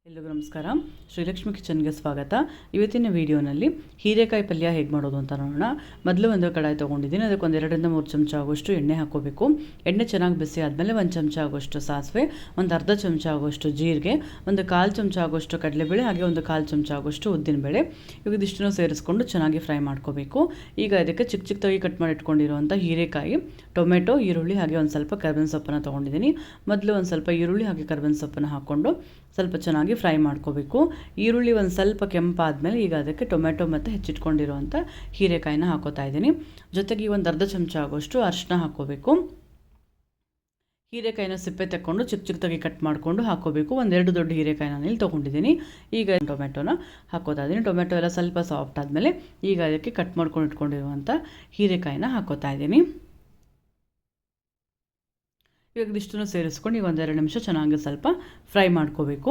ಎಲ್ಲರಿಗೂ ನಮಸ್ಕಾರ. ಶ್ರೀಲಕ್ಷ್ಮಿ ಕಿಚನ್ಗೆ ಸ್ವಾಗತ. ಇವತ್ತಿನ ವಿಡಿಯೋನಲ್ಲಿ ಹೀರೆಕಾಯಿ ಪಲ್ಯ ಹೇಗೆ ಮಾಡೋದು ಅಂತ ನೋಡೋಣ. ಮೊದಲು ಒಂದು ಕಡಾಯಿ ತೊಗೊಂಡಿದ್ದೀನಿ. ಅದಕ್ಕೆ ಒಂದು 2 ರಿಂದ 3 ಚಮಚ ಆಗುವಷ್ಟು ಎಣ್ಣೆ ಹಾಕೋಬೇಕು. ಎಣ್ಣೆ ಚೆನ್ನಾಗಿ ಬಿಸಿ ಆದಮೇಲೆ 1 ಚಮಚ ಆಗುವಷ್ಟು ಸಾಸಿವೆ, ಒಂದು ಅರ್ಧ ಚಮಚ ಆಗುವಷ್ಟು ಜೀರಿಗೆ, ಒಂದು 1/4 ಚಮಚ ಆಗುವಷ್ಟು ಕಡಲೆಬೇಳೆ, ಹಾಗೆ ಒಂದು 1/4 ಚಮಚ ಆಗುವಷ್ಟು ಉದ್ದಿನಬೇಳೆ. ಇವಾಗ ಇದಿಷ್ಟನ್ನು ಸೇರಿಸ್ಕೊಂಡು ಚೆನ್ನಾಗಿ ಫ್ರೈ ಮಾಡ್ಕೋಬೇಕು. ಈಗ ಇದಕ್ಕೆ ಚಿಕ್ಕ ಚಿಕ್ಕದಾಗಿ ಕಟ್ ಮಾಡಿ ಇಟ್ಕೊಂಡಿರುವಂಥ ಹೀರೆಕಾಯಿ, ಟೊಮೆಟೊ, ಈರುಳ್ಳಿ, ಹಾಗೆ ಒಂದು ಸ್ವಲ್ಪ ಕರ್ಬೇವಿನ ಸೊಪ್ಪನ್ನು ತೊಗೊಂಡಿದ್ದೀನಿ. ಮೊದಲು ಒಂದು ಸ್ವಲ್ಪ ಈರುಳ್ಳಿ ಹಾಗೆ ಕರ್ಬೇವಿನ ಸೊಪ್ಪನ್ನು ಹಾಕ್ಕೊಂಡು ಸ್ವಲ್ಪ ಚೆನ್ನಾಗಿ ಫ್ರೈ ಮಾಡ್ಕೋಬೇಕು. ಈರುಳ್ಳಿ ಒಂದು ಸ್ವಲ್ಪ ಕೆಂಪಾದಮೇಲೆ ಈಗ ಅದಕ್ಕೆ ಟೊಮೆಟೊ ಮತ್ತು ಹೆಚ್ಚಿಟ್ಕೊಂಡಿರುವಂಥ ಹೀರೆಕಾಯಿನ ಹಾಕೋತಾ ಇದ್ದೀನಿ. ಜೊತೆಗೆ ಒಂದು ಅರ್ಧ ಚಮಚ ಆಗೋಷ್ಟು ಅರಿಶಿನ ಹಾಕ್ಕೋಬೇಕು. ಹೀರೆಕಾಯಿನ ಸಿಪ್ಪೆ ತಕ್ಕೊಂಡು ಚಿಕ್ಕ ಚಿಕ್ಕದಾಗಿ ಕಟ್ ಮಾಡಿಕೊಂಡು ಹಾಕೋಬೇಕು. 1-2 ದೊಡ್ಡ ಹೀರೆಕಾಯಿನ ಇಲ್ಲಿ ತೊಗೊಂಡಿದ್ದೀನಿ. ಈಗ ಟೊಮೆಟೊನ ಹಾಕೋತಾ ಇದ್ದೀನಿ. ಟೊಮೆಟೊ ಎಲ್ಲ ಸ್ವಲ್ಪ ಸಾಫ್ಟ್ ಆದಮೇಲೆ ಈಗ ಅದಕ್ಕೆ ಕಟ್ ಮಾಡ್ಕೊಂಡು ಇಟ್ಕೊಂಡಿರುವಂಥ ಹೀರೆಕಾಯಿನ ಹಾಕೋತಾ ಇದ್ದೀನಿ. ಇವಾಗ ಇದಿಷ್ಟನ್ನು ಸೇರಿಸ್ಕೊಂಡು ಈಗ 1-2 ನಿಮಿಷ ಚೆನ್ನಾಗಿ ಸ್ವಲ್ಪ ಫ್ರೈ ಮಾಡ್ಕೋಬೇಕು.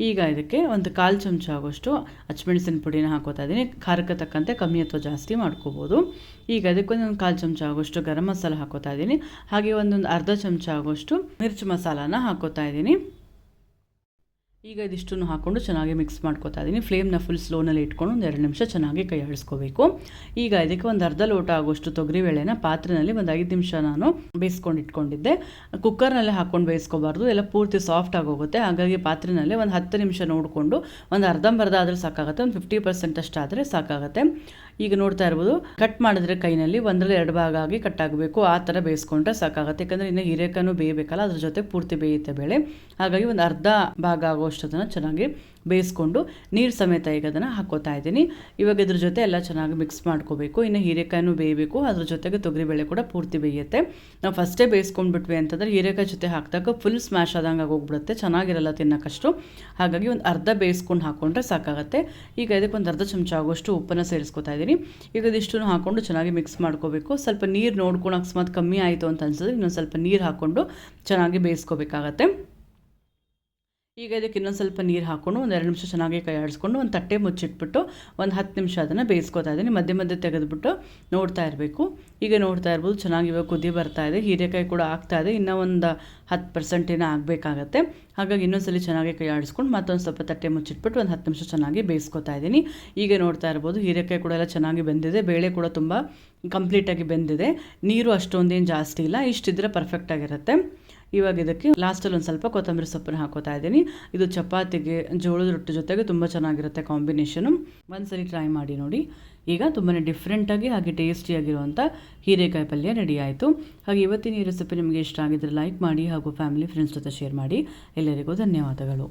ಈಗ ಇದಕ್ಕೆ ಒಂದು 1/4 ಚಮಚ ಆಗೋಷ್ಟು ಹಸಿಮೆಣಸಿನ ಪುಡಿನ ಹಾಕೋತಾ ಇದ್ದೀನಿ. ಖಾರಕ್ಕೆ ತಕ್ಕಂತೆ ಕಮ್ಮಿ ಅಥವಾ ಜಾಸ್ತಿ ಮಾಡ್ಕೋಬೋದು. ಈಗ ಅದಕ್ಕೊಂದು 1/4 ಚಮಚ ಆಗೋಷ್ಟು ಗರಂ ಮಸಾಲ ಹಾಕೋತಾ ಇದ್ದೀನಿ. ಹಾಗೆ ಒಂದು ಅರ್ಧ ಚಮಚ ಆಗೋಷ್ಟು ಮಿರ್ಚಿ ಮಸಾಲಾನ ಹಾಕೋತಾ ಇದ್ದೀನಿ. ಈಗ ಇದಿಷ್ಟನ್ನು ಹಾಕ್ಕೊಂಡು ಚೆನ್ನಾಗಿ ಮಿಕ್ಸ್ ಮಾಡ್ಕೋತಾ ಇದ್ದೀನಿ. ಫ್ಲೇಮ್ನ ಫುಲ್ ಸ್ಲೋನಲ್ಲಿ ಇಟ್ಕೊಂಡು 1-2 ನಿಮಿಷ ಚೆನ್ನಾಗಿ ಕೈ ಆಡಿಸ್ಕೋಬೇಕು. ಈಗ ಇದಕ್ಕೆ ಒಂದು ಅರ್ಧ ಲೋಟ ಆಗೋಷ್ಟು ತೊಗರಿಬೇಳೆನ ಪಾತ್ರೆಯಲ್ಲಿ ಒಂದು 5 ನಿಮಿಷ ನಾನು ಬೇಯಿಸ್ಕೊಂಡು ಇಟ್ಕೊಂಡಿದ್ದೆ. ಕುಕ್ಕರ್ನಲ್ಲೇ ಹಾಕ್ಕೊಂಡು ಬೇಯಿಸ್ಕೋಬಾರ್ದು, ಎಲ್ಲ ಪೂರ್ತಿ ಸಾಫ್ಟ್ ಆಗೋಗುತ್ತೆ. ಹಾಗಾಗಿ ಪಾತ್ರೆಯಲ್ಲಿ ಒಂದು 10 ನಿಮಿಷ ನೋಡಿಕೊಂಡು ಒಂದು ಅರ್ಧಂಬರ್ಧ ಆದರೆ ಸಾಕಾಗುತ್ತೆ, ಒಂದು 50% ಅಷ್ಟಾದರೆ ಸಾಕಾಗುತ್ತೆ. ಈಗ ನೋಡ್ತಾ ಇರ್ಬೋದು, ಕಟ್ ಮಾಡಿದ್ರೆ ಕೈನಲ್ಲಿ 1/2 ಭಾಗ ಆಗಿ ಕಟ್ ಆಗಬೇಕು. ಆ ಥರ ಬೇಯಿಸ್ಕೊಂಡ್ರೆ ಸಾಕಾಗುತ್ತೆ. ಯಾಕಂದರೆ ಇನ್ನು ಹೀರೆಕಾಯಿನೂ ಬೇಯಬೇಕಲ್ಲ, ಅದ್ರ ಜೊತೆ ಪೂರ್ತಿ ಬೇಯುತ್ತೆ ಬೇಳೆ. ಹಾಗಾಗಿ ಒಂದು ಅರ್ಧ ಭಾಗ ಆಗೋಷ್ಟನ್ನು ಚೆನ್ನಾಗಿ ಬೇಯಿಸ್ಕೊಂಡು ನೀರು ಸಮೇತ ಈಗ ಅದನ್ನು ಹಾಕೋತಾ ಇದ್ದೀನಿ. ಇವಾಗ ಇದ್ರ ಜೊತೆ ಎಲ್ಲ ಚೆನ್ನಾಗಿ ಮಿಕ್ಸ್ ಮಾಡ್ಕೋಬೇಕು. ಇನ್ನು ಹೀರೆಕಾಯಿನೂ ಬೇಯಬೇಕು, ಅದ್ರ ಜೊತೆಗೆ ತೊಗರಿಬೇಳೆ ಕೂಡ ಪೂರ್ತಿ ಬೇಯುತ್ತೆ. ನಾವು ಫಸ್ಟೇ ಬೇಯಿಸ್ಕೊಂಡ್ಬಿಟ್ವಿ ಅಂತಂದರೆ ಹೀರೆಕಾಯಿ ಜೊತೆ ಹಾಕಿದಾಗ ಫುಲ್ ಸ್ಮ್ಯಾಶ್ ಆದಂಗೆ ಆಗೋಗ್ಬಿಡುತ್ತೆ, ಚೆನ್ನಾಗಿರಲ್ಲ ತಿನ್ನೋಕ್ಕಷ್ಟು. ಹಾಗಾಗಿ ಒಂದು ಅರ್ಧ ಬೇಯಿಸ್ಕೊಂಡು ಹಾಕ್ಕೊಂಡ್ರೆ ಸಾಕಾಗುತ್ತೆ. ಈಗ ಇದಕ್ಕೆ ಒಂದು ಅರ್ಧ ಚಮಚ ಆಗೋಷ್ಟು ಉಪ್ಪನ್ನು ಸೇರಿಸ್ಕೊತಾ ಇದ್ದೀನಿ. ಈಗ ಇದಿಷ್ಟನ್ನು ಹಾಕ್ಕೊಂಡು ಚೆನ್ನಾಗಿ ಮಿಕ್ಸ್ ಮಾಡ್ಕೋಬೇಕು. ಸ್ವಲ್ಪ ನೀರು ನೋಡ್ಕೊಂಡು ಅಕಸ್ಮಾತ್ ಕಮ್ಮಿ ಆಯಿತು ಅಂತ ಅನ್ಸಿದ್ರೆ ಇನ್ನೊಂದು ಸ್ವಲ್ಪ ನೀರು ಹಾಕ್ಕೊಂಡು ಚೆನ್ನಾಗಿ ಬೇಯಿಸ್ಕೋಬೇಕಾಗತ್ತೆ. ಈಗ ಇದಕ್ಕೆ ಇನ್ನೊಂದು ಸ್ವಲ್ಪ ನೀರು ಹಾಕ್ಕೊಂಡು 1-2 ನಿಮಿಷ ಚೆನ್ನಾಗಿ ಕೈ ಆಡಿಸ್ಕೊಂಡು ಒಂದು ತಟ್ಟೆ ಮುಚ್ಚಿಟ್ಬಿಟ್ಟು ಒಂದು 10 ನಿಮಿಷ ಅದನ್ನು ಬೇಯಿಸ್ಕೊತಾ ಇದ್ದೀನಿ. ಮಧ್ಯೆ ಮಧ್ಯೆ ತೆಗೆದುಬಿಟ್ಟು ನೋಡ್ತಾ ಇರಬೇಕು. ಈಗ ನೋಡ್ತಾ ಇರ್ಬೋದು, ಚೆನ್ನಾಗಿ ಇವಾಗ ಕುದಿ ಬರ್ತಾ ಇದೆ. ಹೀರೆಕಾಯಿ ಕೂಡ ಆಗ್ತಾ ಇದೆ, ಇನ್ನೂ ಒಂದು 10% ಏನೋ ಆಗಬೇಕಾಗತ್ತೆ. ಹಾಗಾಗಿ ಇನ್ನೊಂದ್ಸಲಿ ಚೆನ್ನಾಗಿ ಕೈ ಆಡಿಸ್ಕೊಂಡು ಮತ್ತೊಂದು ಸ್ವಲ್ಪ ತಟ್ಟೆ ಮುಚ್ಚಿಟ್ಬಿಟ್ಟು ಒಂದು 10 ನಿಮಿಷ ಚೆನ್ನಾಗಿ ಬೇಯಿಸ್ಕೊತಾ ಇದ್ದೀನಿ. ಈಗ ನೋಡ್ತಾ ಇರ್ಬೋದು, ಹೀರೆಕಾಯಿ ಕೂಡ ಎಲ್ಲ ಚೆನ್ನಾಗಿ ಬೆಂದಿದೆ, ಬೇಳೆ ಕೂಡ ತುಂಬ ಕಂಪ್ಲೀಟಾಗಿ ಬೆಂದಿದೆ. ನೀರು ಅಷ್ಟೊಂದೇನು ಜಾಸ್ತಿ ಇಲ್ಲ, ಇಷ್ಟಿದ್ರೆ ಪರ್ಫೆಕ್ಟಾಗಿರುತ್ತೆ. ಇವಾಗ ಇದಕ್ಕೆ ಲಾಸ್ಟಲ್ಲಿ ಒಂದು ಸ್ವಲ್ಪ ಕೊತ್ತಂಬರಿ ಸೊಪ್ಪನ್ನು ಹಾಕೋತಾ ಇದ್ದೀನಿ. ಇದು ಚಪಾತಿಗೆ, ಜೋಳದ ರೊಟ್ಟಿ ಜೊತೆಗೆ ತುಂಬ ಚೆನ್ನಾಗಿರುತ್ತೆ ಕಾಂಬಿನೇಷನು. ಒಂದ್ಸರಿ ಟ್ರೈ ಮಾಡಿ ನೋಡಿ. ಈಗ ತುಂಬಾ ಡಿಫ್ರೆಂಟಾಗಿ ಹಾಗೆ ಟೇಸ್ಟಿಯಾಗಿರುವಂಥ ಹೀರೆಕಾಯಿ ಪಲ್ಯ ರೆಡಿ ಆಯಿತು. ಹಾಗೆ ಇವತ್ತಿನ ಈ ರೆಸಿಪಿ ನಿಮಗೆ ಇಷ್ಟ ಆಗಿದ್ದರೆ ಲೈಕ್ ಮಾಡಿ ಹಾಗೂ ಫ್ಯಾಮಿಲಿ ಫ್ರೆಂಡ್ಸ್ ಜೊತೆ ಶೇರ್ ಮಾಡಿ. ಎಲ್ಲರಿಗೂ ಧನ್ಯವಾದಗಳು.